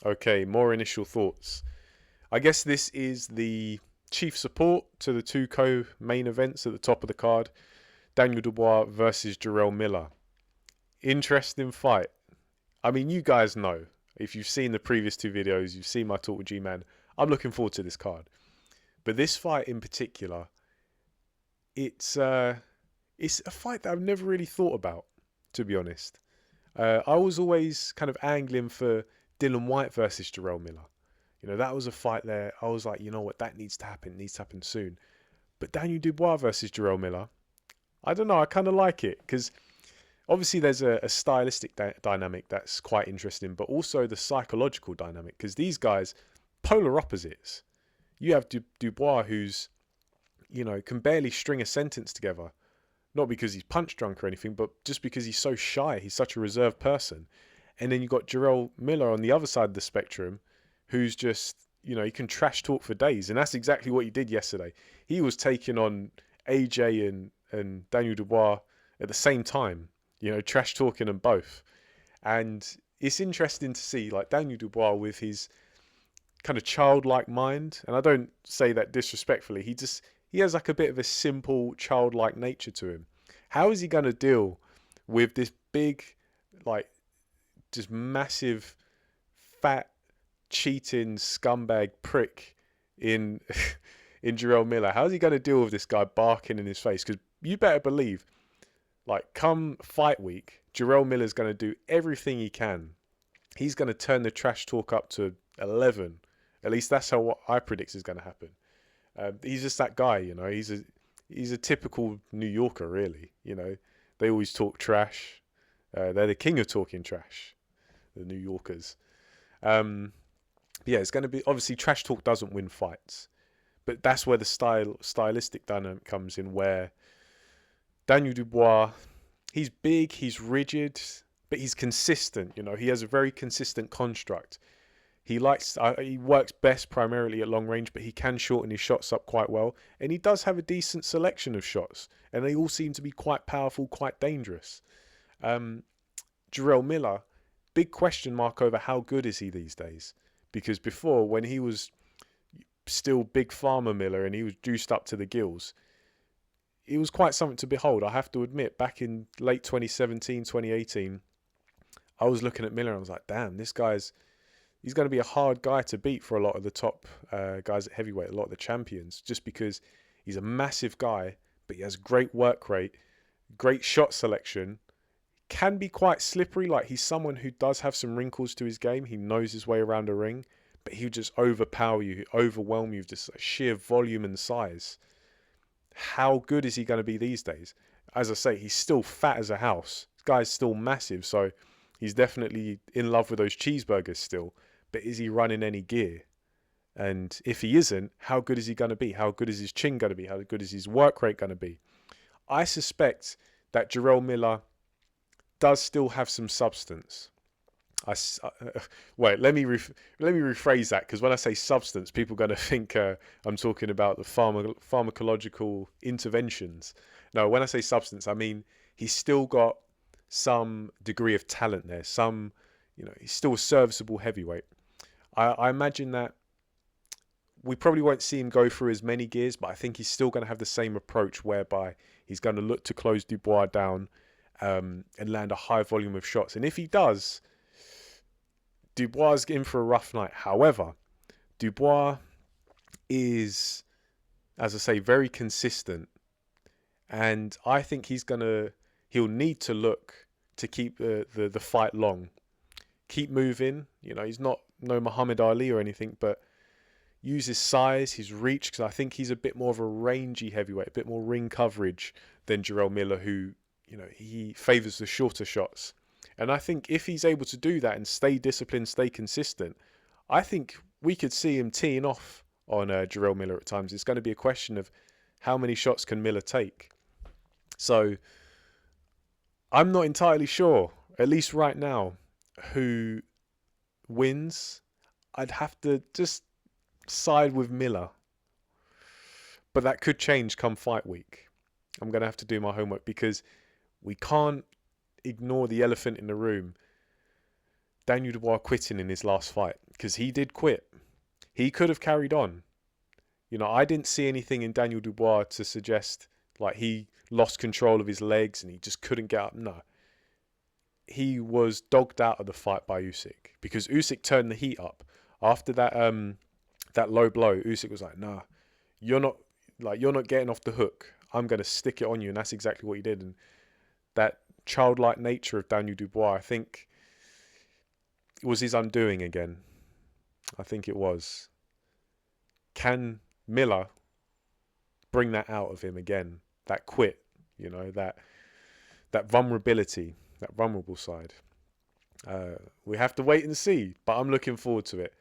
Okay, more initial thoughts. I guess this is the chief support to the two co-main events at the top of the card. Daniel Dubois versus Jarrell Miller. Interesting fight. I mean, you guys know. If you've seen the previous two videos, you've seen my talk with G-Man. I'm looking forward to this card. But this fight in particular, it's a fight that I've never really thought about, to be honest. I was always kind of angling for Dylan White versus Jarrell Miller. You know, that was a fight there. I was like, you know what, that needs to happen. It needs to happen soon. But Daniel Dubois versus Jarrell Miller, I don't know. I kind of like it because obviously there's a stylistic dynamic that's quite interesting, but also the psychological dynamic because these guys, polar opposites. You have Dubois who's, you know, can barely string a sentence together. Not because he's punch drunk or anything, but just because he's so shy. He's such a reserved person. And then you've got Jarrell Miller on the other side of the spectrum, who's just, you know, he can trash talk for days. And that's exactly what he did yesterday. He was taking on AJ and Daniel Dubois at the same time, you know, trash talking them both. And it's interesting to see, like, Daniel Dubois with his kind of childlike mind. And I don't say that disrespectfully. He has like a bit of a simple childlike nature to him. How is he going to deal with this big, like, just massive, fat, cheating scumbag prick in in Jarrell Miller? How's he going to deal with this guy barking in his face? Because you better believe, like, come fight week, Jarrell Miller's going to do everything he can. He's going to turn the trash talk up to 11. At least that's how what I predict is going to happen. He's just that guy, you know. He's a typical New Yorker, really. You know, they always talk trash. They're the king of talking trash, the New Yorkers. Yeah, it's going to be, obviously trash talk doesn't win fights, but that's where the stylistic dynamic comes in. Where Daniel Dubois, he's big, he's rigid, but he's consistent. You know, he has a very consistent construct. He works best primarily at long range, but he can shorten his shots up quite well. And he does have a decent selection of shots. And they all seem to be quite powerful, quite dangerous. Jarrell Miller, big question mark over how good is he these days. Because before, when he was still Big Farmer Miller and he was juiced up to the gills, it was quite something to behold. I have to admit, back in late 2017, 2018, I was looking at Miller and I was like, damn, he's going to be a hard guy to beat for a lot of the top guys at heavyweight, a lot of the champions, just because he's a massive guy, but he has great work rate, great shot selection, can be quite slippery. Like, he's someone who does have some wrinkles to his game. He knows his way around a ring, but he'll just overpower you, overwhelm you with just sheer volume and size. How good is he going to be these days? As I say, he's still fat as a house. This guy's still massive, so he's definitely in love with those cheeseburgers still. But is he running any gear? And if he isn't, how good is he going to be? How good is his chin going to be? How good is his work rate going to be? I suspect that Jarrell Miller does still have some substance. Wait, let me rephrase that, because when I say substance, people are going to think I'm talking about the pharmacological interventions. No, when I say substance, I mean he's still got some degree of talent there. You know, he's still a serviceable heavyweight. I imagine that we probably won't see him go through as many gears, but I think he's still going to have the same approach whereby he's going to look to close Dubois down and land a high volume of shots. And if he does, Dubois is in for a rough night. However, Dubois is, as I say, very consistent. And I think he'll need to look to keep the fight long. Keep moving. You know, he's not no Muhammad Ali or anything, but use his size, his reach, because I think he's a bit more of a rangy heavyweight, a bit more ring coverage than Jarrell Miller, who, you know, he favours the shorter shots. And I think if he's able to do that and stay disciplined, stay consistent, I think we could see him teeing off on Jarrell Miller at times. It's going to be a question of how many shots can Miller take. So I'm not entirely sure, at least right now, who wins. I'd have to just side with Miller, but that could change come fight week. I'm going to have to do my homework because we can't ignore the elephant in the room. Daniel Dubois quitting in his last fight, because he did quit. He could have carried on. You know, I didn't see anything in Daniel Dubois to suggest like he lost control of his legs and he just couldn't get up. No. He was dogged out of the fight by Usyk, because Usyk turned the heat up. After that low blow, Usyk was like, nah, you're not getting off the hook. I'm going to stick it on you. And that's exactly what he did. And that childlike nature of Daniel Dubois, I think, was his undoing again. I think it was. Can Miller bring that out of him again? That quit, you know, that vulnerability, that vulnerable side. We have to wait and see, but I'm looking forward to it.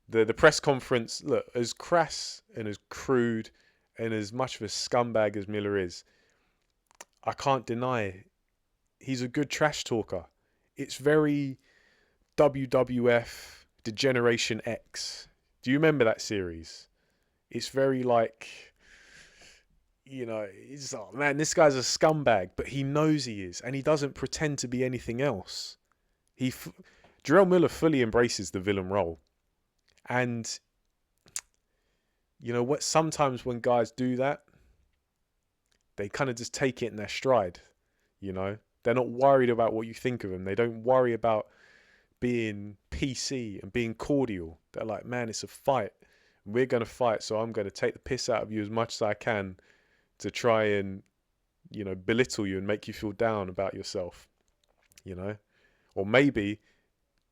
The press conference, look, as crass and as crude and as much of a scumbag as Miller is, I can't deny he's a good trash talker. It's very WWF Degeneration X. Do you remember that series? It's very like, you know, it's oh man, this guy's a scumbag, but he knows he is, and he doesn't pretend to be anything else. Jarrell Miller fully embraces the villain role, and you know what? Sometimes when guys do that, they kind of just take it in their stride. You know, they're not worried about what you think of them. They don't worry about being PC and being cordial. They're like, man, it's a fight. We're going to fight, so I'm going to take the piss out of you as much as I can to try and, you know, belittle you and make you feel down about yourself, you know, or maybe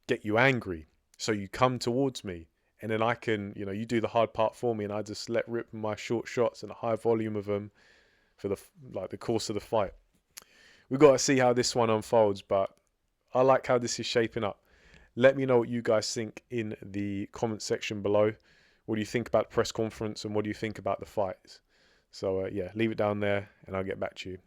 get you angry so you come towards me, and then I can, you know, you do the hard part for me and I just let rip my short shots and a high volume of them for the course of the fight. We've got to see how this one unfolds, but I like how this is shaping up. Let me know what you guys think in the comment section below. What do you think about the press conference, and what do you think about the fights? So yeah, leave it down there and I'll get back to you.